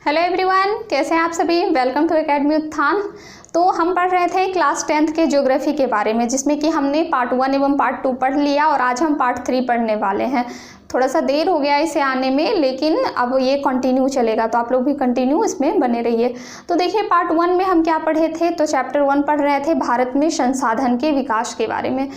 Hello everyone, कैसे हैं आप सभी। वेलकम टू एकेडमी उत्थान। तो हम पढ़ रहे थे क्लास 10th के ज्योग्राफी के बारे में, जिसमें कि हमने पार्ट 1 एवं पार्ट 2 पढ़ लिया और आज हम पार्ट 3 पढ़ने वाले हैं। थोड़ा सा देर हो गया इसे आने में, लेकिन अब ये कंटिन्यू चलेगा, तो आप लोग भी कंटिन्यू इसमें बने रहिए। तो देखिए, पार्ट 1 में हम क्या पढ़े थे, तो चैप्टर 1 पढ़ रहे थे भारत में संसाधन के विकास के बारे में।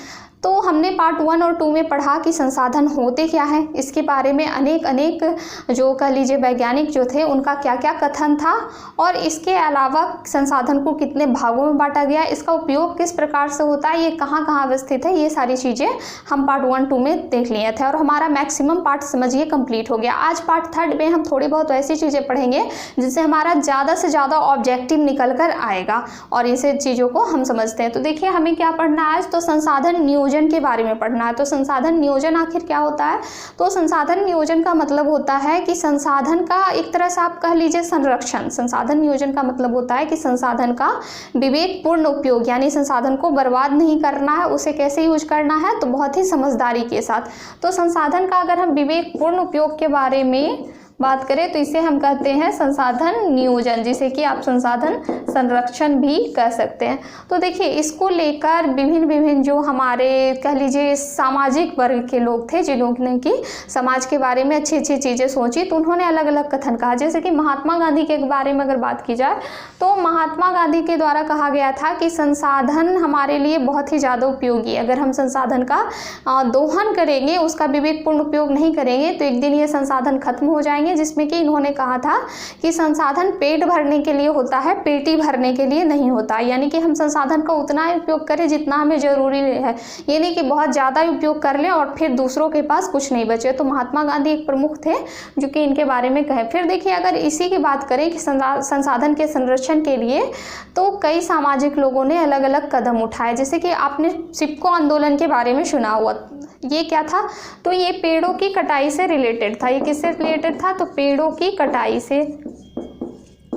तो हमने पार्ट 1 और 2 में पढ़ा कि संसाधन होते क्या हैं, इसके बारे में अनेक जो कह लीजिए वैज्ञानिक जो थे उनका क्या क्या कथन था, और इसके अलावा संसाधन को कितने भागों में बांटा गया, इसका उपयोग किस प्रकार से होता है, ये कहाँ कहाँ अवस्थित है, ये सारी चीज़ें हम पार्ट 1-2 में देख लिए थे और हमारा मैक्सिमम पार्ट समझिए कंप्लीट हो गया। आज पार्ट 3 में हम थोड़ी बहुत ऐसी चीज़ें पढ़ेंगे जिससे हमारा ज़्यादा से ज़्यादा ऑब्जेक्टिव निकल कर आएगा और इसे चीज़ों को हम समझते हैं। तो देखिए, हमें क्या पढ़ना है आज, तो संसाधन नियोजन के बारे में पढ़ना है। तो संसाधन नियोजन आखिर क्या होता है, तो संसाधन नियोजन का मतलब होता है कि संसाधन का एक तरह से आप कह लीजिए संरक्षण। संसाधन नियोजन का मतलब होता है कि संसाधन का विवेकपूर्ण उपयोग, यानी संसाधन को बर्बाद नहीं करना है, उसे कैसे यूज करना है, तो बहुत ही समझदारी के साथ। तो संसाधन का अगर हम विवेकपूर्ण उपयोग के बारे में बात करें तो इसे हम कहते हैं संसाधन नियोजन, जिसे कि आप संसाधन संरक्षण भी कह सकते हैं। तो देखिए, इसको लेकर विभिन्न जो हमारे कह लीजिए सामाजिक वर्ग के लोग थे, जिन्होंने कि समाज के बारे में अच्छी चीज़ें सोची, तो उन्होंने अलग अलग कथन कहा। जैसे कि महात्मा गांधी के बारे में अगर बात की जाए तो महात्मा गांधी के द्वारा कहा गया था कि संसाधन हमारे लिए बहुत ही ज़्यादा उपयोगी है। अगर हम संसाधन का दोहन करेंगे, उसका विवेकपूर्ण उपयोग नहीं करेंगे, तो एक दिन ये संसाधन खत्म हो जाएंगे। जिसमें कि इन्होंने कहा था कि संसाधन पेट भरने के लिए होता है, पेटी भरने के लिए नहीं होता। यानी कि हम संसाधन का उतना उपयोग करें जितना हमें जरूरी है, ये नहीं कि बहुत ज़्यादा उपयोग कर लें और फिर दूसरों के पास कुछ नहीं बचे। तो महात्मा गांधी एक प्रमुख थे जो कि इनके बारे में कहे। फिर देखिए, अगर इसी की बात करें कि संसाधन के संरक्षण के लिए, तो कई सामाजिक लोगों ने अलग अलग कदम उठाए। जैसे कि आपने चिपको आंदोलन के बारे में सुना हुआ, ये क्या था, तो ये पेड़ों की कटाई से रिलेटेड था। ये किससे रिलेटेड था, तो पेड़ों की कटाई से।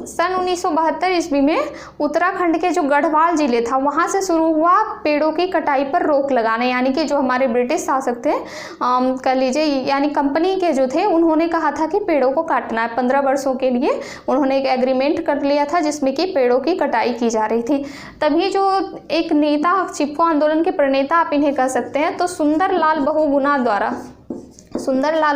सन 1972 ईस्वी में उत्तराखंड के जो गढ़वाल जिले था, वहाँ से शुरू हुआ पेड़ों की कटाई पर रोक लगाने। यानी कि जो हमारे ब्रिटिश शासक थे, कह लीजिए यानी कंपनी के जो थे, उन्होंने कहा था कि पेड़ों को काटना है। 15 वर्षों के लिए उन्होंने एक एग्रीमेंट कर लिया था जिसमें कि पेड़ों की कटाई की जा रही थी। तभी जो एक नेता, चिपको आंदोलन के प्रणेता आप इन्हें कह सकते हैं, तो सुंदरलाल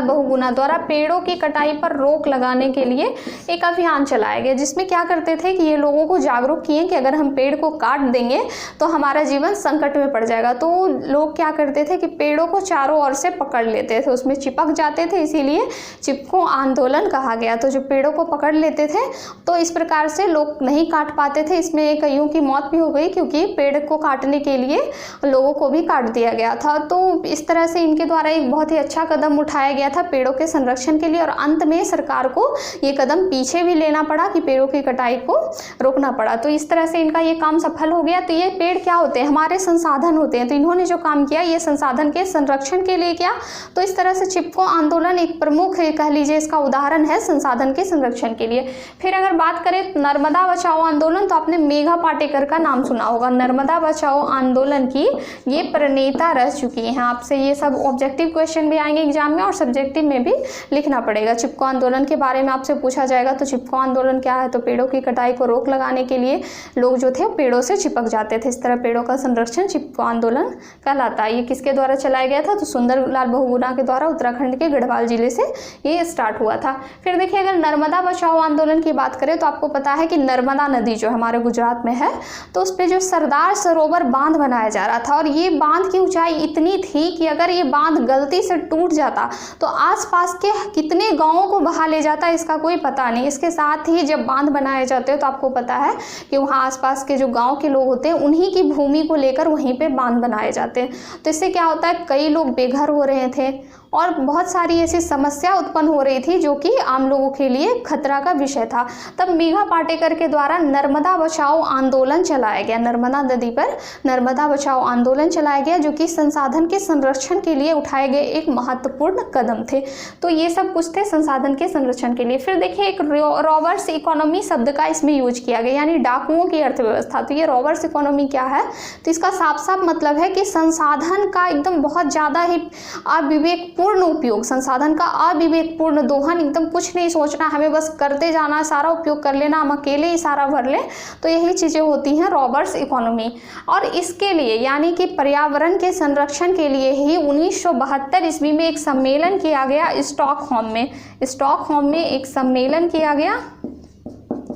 बहुगुणा द्वारा पेड़ों की कटाई पर रोक लगाने के लिए एक अभियान चलाया गया, जिसमें क्या करते थे कि ये लोगों को जागरूक किए कि अगर हम पेड़ को काट देंगे तो हमारा जीवन संकट में पड़ जाएगा। तो लोग क्या करते थे कि पेड़ों को चारों ओर से पकड़ लेते थे, उसमें चिपक जाते थे, इसीलिए चिपको आंदोलन कहा गया। तो जो पेड़ों को पकड़ लेते थे, तो इस प्रकार से लोग नहीं काट पाते थे। इसमें कईयों की मौत भी हो गई, क्योंकि पेड़ को काटने के लिए लोगों को भी काट दिया गया था। तो इस तरह से इनके द्वारा एक बहुत ही अच्छा कदम उठाया गया था पेड़ों के संरक्षण के लिए, और अंत में सरकार को ये कदम पीछे भी लेना पड़ा कि पेड़ों की कटाई को रोकना पड़ा। तो इस तरह से इनका ये काम सफल हो गया। तो ये पेड़ क्या होते हैं, हमारे संसाधन होते हैं। तो इन्होंने जो काम किया, ये संसाधन के संरक्षण के लिए किया। तो इस तरह से चिपको आंदोलन एक प्रमुख कह लीजिए इसका उदाहरण है संसाधन के संरक्षण के लिए। फिर अगर बात करें नर्मदा बचाओ आंदोलन, तो आपने मेघा पाटेकर का नाम सुना होगा। नर्मदा बचाओ आंदोलन की ये प्रणेता रह चुकी हैं। आपसे ये सब ऑब्जेक्टिव क्वेश्चन भी आएंगे एग्जाम में और सब्जेक्टिव में भी लिखना पड़ेगा। चिपको आंदोलन के बारे में आपसे पूछा जाएगा, तो चिपको आंदोलन क्या है, तो पेड़ों की कटाई को रोक लगाने के लिए लोग जो थे पेड़ों से चिपक जाते थे। इस तरह पेड़ों का संरक्षण चिपको आंदोलन कहलाता है। ये किसके द्वारा चलाया गया था, तो सुंदरलाल बहुगुणा के द्वारा उत्तराखंड के गढ़वाल जिले से ये स्टार्ट हुआ था। फिर देखिए, अगर नर्मदा बचाओ आंदोलन की बात करें, तो आपको पता है कि नर्मदा नदी जो हमारे गुजरात में है, तो उस पर जो सरदार सरोवर बांध बनाया जा रहा था, और ये बांध की ऊंचाई इतनी थी कि अगर ये बांध गलती से टूट जाता तो आसपास के कितने गांवों को बहा ले जाता, इसका कोई पता नहीं। इसके साथ ही जब बांध बनाए जाते हैं, तो आपको पता है कि वहाँ आसपास के जो गांव के लोग होते हैं, उन्हीं की भूमि को लेकर वहीं पे बांध बनाए जाते हैं। तो इससे क्या होता है, कई लोग बेघर हो रहे थे और बहुत सारी ऐसी समस्या उत्पन्न हो रही थी जो कि आम लोगों के लिए खतरा का विषय था। तब मेघा पाटेकर के द्वारा नर्मदा बचाओ आंदोलन चलाया गया। नर्मदा नदी पर नर्मदा बचाओ आंदोलन चलाया गया, जो कि संसाधन के संरक्षण के लिए उठाए गए एक महत्वपूर्ण कदम थे। तो ये सब कुछ थे संसाधन के संरक्षण के लिए। फिर देखिए, एक रॉबर्स इकोनॉमी शब्द का इसमें यूज किया गया, यानी डाकुओं की अर्थव्यवस्था। तो ये रॉबर्स इकोनॉमी क्या है, तो इसका साफ साफ मतलब है कि संसाधन का एकदम बहुत ज़्यादा ही अविवेकपूर्ण अपूर्ण उपयोग, संसाधन का अविवेकपूर्ण दोहन, एकदम कुछ नहीं सोचना, हमें बस करते जाना, सारा उपयोग कर लेना, हम अकेले ही सारा भर लें, तो यही चीज़ें होती हैं रॉबर्ट्स इकोनॉमी। और इसके लिए यानी कि पर्यावरण के संरक्षण के लिए ही 1972 ईस्वी में एक सम्मेलन किया गया स्टॉकहोम में एक सम्मेलन किया गया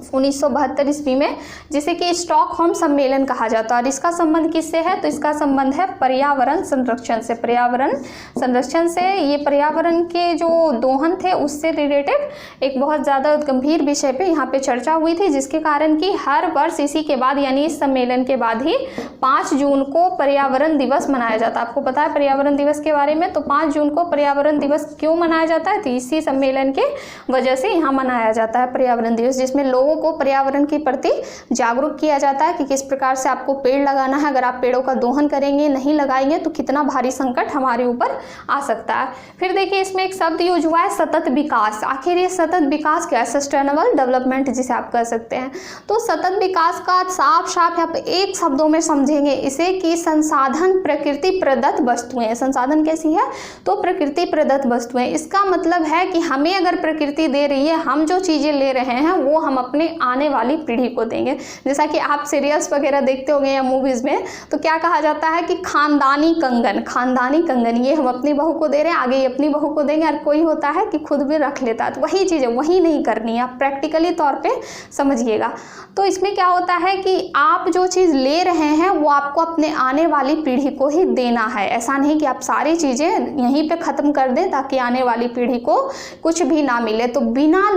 1972 ईस्वी में, जिसे कि स्टॉकहोम सम्मेलन कहा जाता है। और इसका संबंध किससे है? तो इसका संबंध है पर्यावरण संरक्षण से। पर्यावरण संरक्षण से, ये पर्यावरण के जो दोहन थे उससे रिलेटेड एक बहुत ज़्यादा गंभीर विषय पे यहाँ पे चर्चा हुई थी, जिसके कारण कि हर वर्ष इसी के बाद यानी इस सम्मेलन के बाद ही 5 जून को पर्यावरण दिवस मनाया जाता है। आपको पता है पर्यावरण दिवस के बारे में। तो 5 जून को पर्यावरण दिवस क्यों मनाया जाता है? तो इसी सम्मेलन के वजह से यहाँ मनाया जाता है पर्यावरण दिवस, जिसमें लोगों को पर्यावरण के प्रति जागरूक किया जाता है कि किस प्रकार से आपको पेड़ लगाना है। अगर आप पेड़ों का दोहन करेंगे, नहीं लगाएंगे, तो कितना भारी संकट हमारे ऊपर आ सकता है। फिर देखिए इसमें एक शब्द यूज हुआ है सतत विकास। आखिर ये सतत विकास क्या है? सस्टेनेबल डेवलपमेंट जिसे आप कह सकते हैं। तो सतत विकास का साफ यहाँ पे एक शब्दों में समझेंगे इसे कि संसाधन प्रकृति प्रदत्त वस्तुएं। संसाधन कैसी है? तो प्रकृति प्रदत्त वस्तुएं। इसका मतलब है कि हमें अगर प्रकृति दे रही है, हम जो चीजें ले रहे हैं वो हम अपने आने वाली पीढ़ी को देंगे। जैसा कि आप सीरियल्स वगैरह देखते होंगे या मूवीज में, तो क्या कहा जाता है कि खानदानी कंगन ये हम अपनी बहू को दे रहे हैं, आगे ये अपनी बहू को देंगे। और कोई होता है कि खुद भी रख लेता है। तो वही चीज़ है, वही नहीं करनी है, आप प्रैक्टिकली तौर पे समझिएगा। तो इसमें क्या होता है कि आप जो चीज़ ले रहे हैं वो आपको अपने आने वाली पीढ़ी को ही देना है। ऐसा नहीं कि आप सारी चीज़ें यहीं पे ख़त्म कर दें ताकि आने वाली पीढ़ी को कुछ भी ना मिले। तो बिना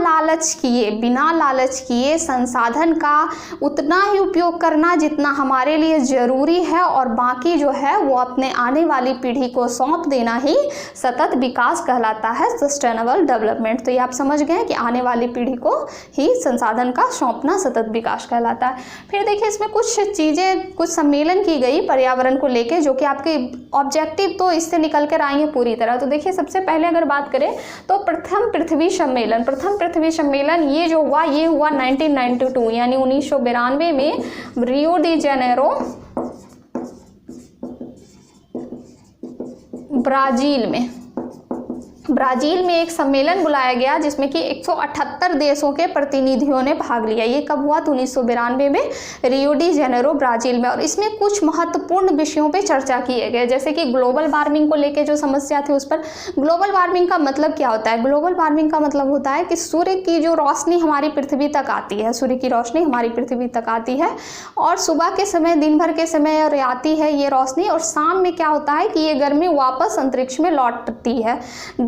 लालच किए संसाधन का उतना ही उपयोग करना जितना हमारे लिए ज़रूरी है, और बाकी जो है वो अपने आने वाली पीढ़ी को सौंप देना ही सतत विकास कहलाता है, सस्टेनेबल डेवलपमेंट। तो ये आप समझ गए कि आने वाली पीढ़ी को ही संसाधन का सौंपना सतत विकास कहलाता है। फिर देखिए इसमें कुछ सम्मेलन की गई पर्यावरण को लेके, जो कि आपके ऑब्जेक्टिव तो इससे निकल कर आएंगे पूरी तरह। तो देखिए सबसे पहले अगर बात करें तो प्रथम पृथ्वी सम्मेलन ये जो हुआ, ये हुआ 1992 यानी 1992 में रियो डी जेनेरो ब्राज़ील में एक सम्मेलन बुलाया गया, जिसमें कि 178 देशों के प्रतिनिधियों ने भाग लिया। ये कब हुआ? तो 1992 में रियो डी जेनेरो ब्राज़ील में। और इसमें कुछ महत्वपूर्ण विषयों पे चर्चा किए गए, जैसे कि ग्लोबल वार्मिंग को लेके जो समस्या थी उस पर। ग्लोबल वार्मिंग का मतलब क्या होता है? ग्लोबल वार्मिंग का मतलब होता है कि सूर्य की जो रोशनी हमारी पृथ्वी तक आती है, सूर्य की रोशनी हमारी पृथ्वी तक आती है, और सुबह के समय, दिन भर के समय और आती है ये रोशनी, और शाम में क्या होता है कि ये गर्मी वापस अंतरिक्ष में लौटती है,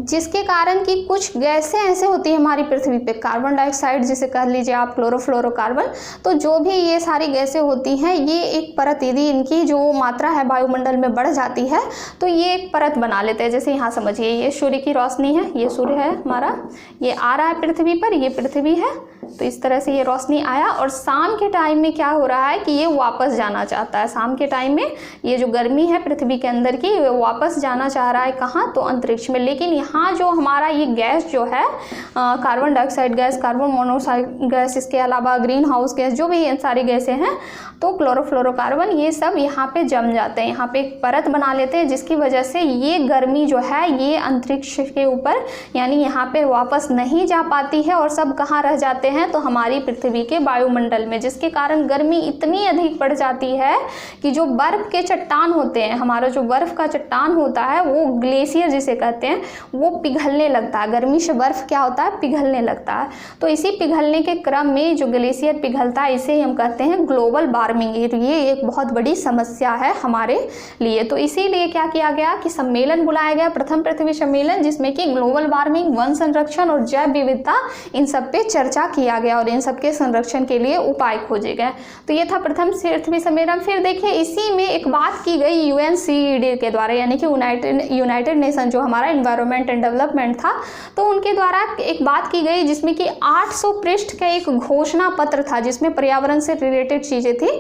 जिसके कारण कि कुछ गैसें ऐसे होती है हमारी पृथ्वी पे, कार्बन डाइऑक्साइड जिसे कह लीजिए आप, क्लोरोफ्लोरोकार्बन। तो जो भी ये सारी गैसें होती हैं, ये एक परत, यदि इनकी जो मात्रा है वायुमंडल में बढ़ जाती है तो ये एक परत बना लेते हैं। जैसे यहाँ समझिए, ये सूर्य की रोशनी है, ये सूर्य है हमारा, ये आ रहा है पृथ्वी पर, ये पृथ्वी है, तो इस तरह से ये रोशनी आया, और शाम के टाइम में क्या हो रहा है कि ये वापस जाना चाहता है। शाम के टाइम में ये जो गर्मी है पृथ्वी के अंदर की, वो वापस जाना चाह रहा है कहाँ? तो अंतरिक्ष में। लेकिन यहाँ जो हमारा ये गैस जो है, carbon dioxide gas, carbon monoxide gas, इसके अलावा ग्रीन हाउस गैस, जो भी ये सारी गैसें हैं, तो क्लोरोफ्लोरोकार्बन, ये सब यहाँ पे जम जाते हैं, यहाँ पे एक परत बना लेते हैं, जिसकी वजह से ये गर्मी जो है ये अंतरिक्ष के ऊपर यानी यहाँ पे वापस नहीं जा पाती है, और सब कहाँ रह जाते हैं? तो हमारी पृथ्वी के वायुमंडल में, जिसके कारण गर्मी इतनी अधिक बढ़ जाती है कि जो बर्फ के चट्टान होते हैं, हमारा जो बर्फ का चट्टान होता है, वो ग्लेशियर जिसे कहते हैं, वो पिघलने लगता है। गर्मी से बर्फ क्या होता है? पिघलने लगता है। तो इसी पिघलने के क्रम में जो ग्लेशियर पिघलता है, इसे हम कहते हैं ग्लोबल वार्मिंग। ये एक बहुत बड़ी समस्या है हमारे लिए। तो इसीलिए क्या किया गया कि सम्मेलन बुलाया गया, प्रथम पृथ्वी सम्मेलन, जिसमें कि ग्लोबल वार्मिंग, वन संरक्षण और जैव विविधता, इन सब पे चर्चा किया गया और इन सब के संरक्षण के लिए उपाय खोजे गए। तो ये था प्रथम पृथ्वी सम्मेलन। फिर देखिए इसी में एक बात की गई UNCED के द्वारा, यानी कि यूनाइटेड नेशन जो हमारा एनवायरनमेंट एंड डेवलपमेंट था, तो उनके द्वारा एक बात की गई जिसमें कि 800 पृष्ठ का एक घोषणा पत्र था, जिसमें पर्यावरण से रिलेटेड चीजें थी।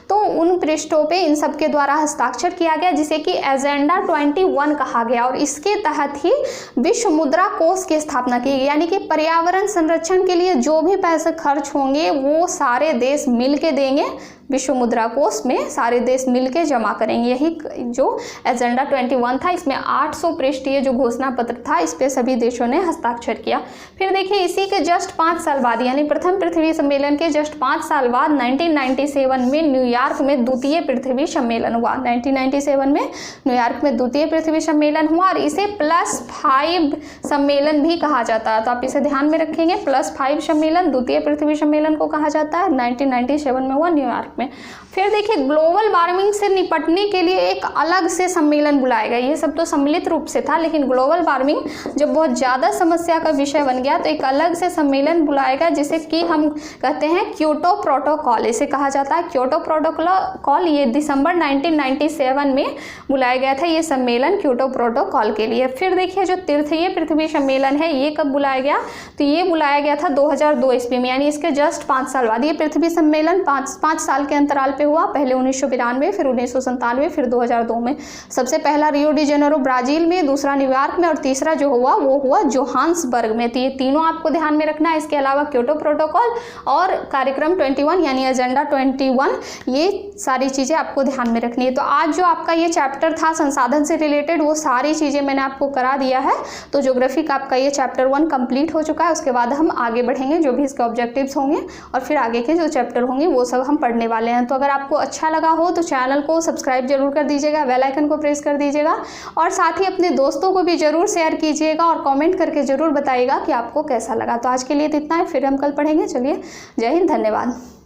तो उन पृष्ठों पे इन सब के द्वारा हस्ताक्षर किया गया, जिसे कि एजेंडा 21 कहा गया, और इसके तहत ही विश्व मुद्रा कोष की स्थापना की गई। यानी कि पर्यावरण संरक्षण के लिए जो भी पैसे खर्च होंगे वो सारे देश मिल के देंगे, विश्व मुद्रा कोष में सारे देश मिलकर जमा करेंगे। यही जो एजेंडा 21 था, इसमें 800 पृष्ठीय जो घोषणा पत्र था, इस पे सभी देशों ने हस्ताक्षर किया। फिर देखिए इसी के जस्ट 5 साल बाद यानी प्रथम पृथ्वी सम्मेलन के जस्ट 5 साल बाद 1997 में न्यूयॉर्क में द्वितीय पृथ्वी सम्मेलन हुआ। 1997 में न्यूयॉर्क में द्वितीय पृथ्वी सम्मेलन हुआ और इसे +5 सम्मेलन भी कहा जाता है। तो आप इसे ध्यान में रखेंगे, +5 सम्मेलन, द्वितीय पृथ्वी सम्मेलन को कहा जाता है। 1997 में हुआ न्यूयॉर्क में। फिर देखिए ग्लोबल वार्मिंग से निपटने के लिए एक अलग से सम्मेलन बुलाया गया। ये सब तो सम्मिलित रूप से था, लेकिन ग्लोबल वार्मिंग जब बहुत ज़्यादा समस्या का विषय बन गया तो एक अलग से सम्मेलन बुलाया गया, जिसे कि हम कहते हैं क्योटो प्रोटोकॉल, इसे कहा जाता है क्योटो प्रोटोकॉल। ये दिसंबर 1997 में बुलाया गया था ये सम्मेलन क्योटो प्रोटोकॉल के लिए। फिर देखिए जो तृतीय पृथ्वी सम्मेलन है ये कब बुलाया गया, तो ये बुलाया गया था 2002 ईस्वी में, यानी इसके जस्ट 5 साल बाद। ये पृथ्वी सम्मेलन 5 साल के अंतराल पे हुआ, पहले 1992, फिर 1997, फिर 2002 में। सबसे पहला रियो डी जेनेरो ब्राजील में, दूसरा न्यूयॉर्क में और तीसरा जो हुआ वो हुआ जोहान्सबर्ग में। तो ये तीनों आपको ध्यान में रखना है। इसके अलावा क्योटो प्रोटोकॉल और कार्यक्रम 21 यानी एजेंडा 21, ये सारी चीज़ें आपको ध्यान में रखनी है। तो आज जो आपका ये चैप्टर था संसाधन से रिलेटेड, वो सारी चीज़ें मैंने आपको करा दिया है। तो ज्योग्राफी का आपका ये चैप्टर 1 कंप्लीट हो चुका है। उसके बाद हम आगे बढ़ेंगे, जो भी इसके ऑब्जेक्टिव्स होंगे और फिर आगे के जो चैप्टर होंगे वो सब हम पढ़ने वाले हैं। तो अगर आपको अच्छा लगा हो तो चैनल को सब्सक्राइब जरूर कर दीजिएगा, बेल आइकन को प्रेस कर दीजिएगा और साथ ही अपने दोस्तों को भी जरूर शेयर कीजिएगा और कमेंट करके जरूर बताइएगा कि आपको कैसा लगा। तो आज के लिए इतना है, फिर हम कल पढ़ेंगे। चलिए, जय हिंद, धन्यवाद।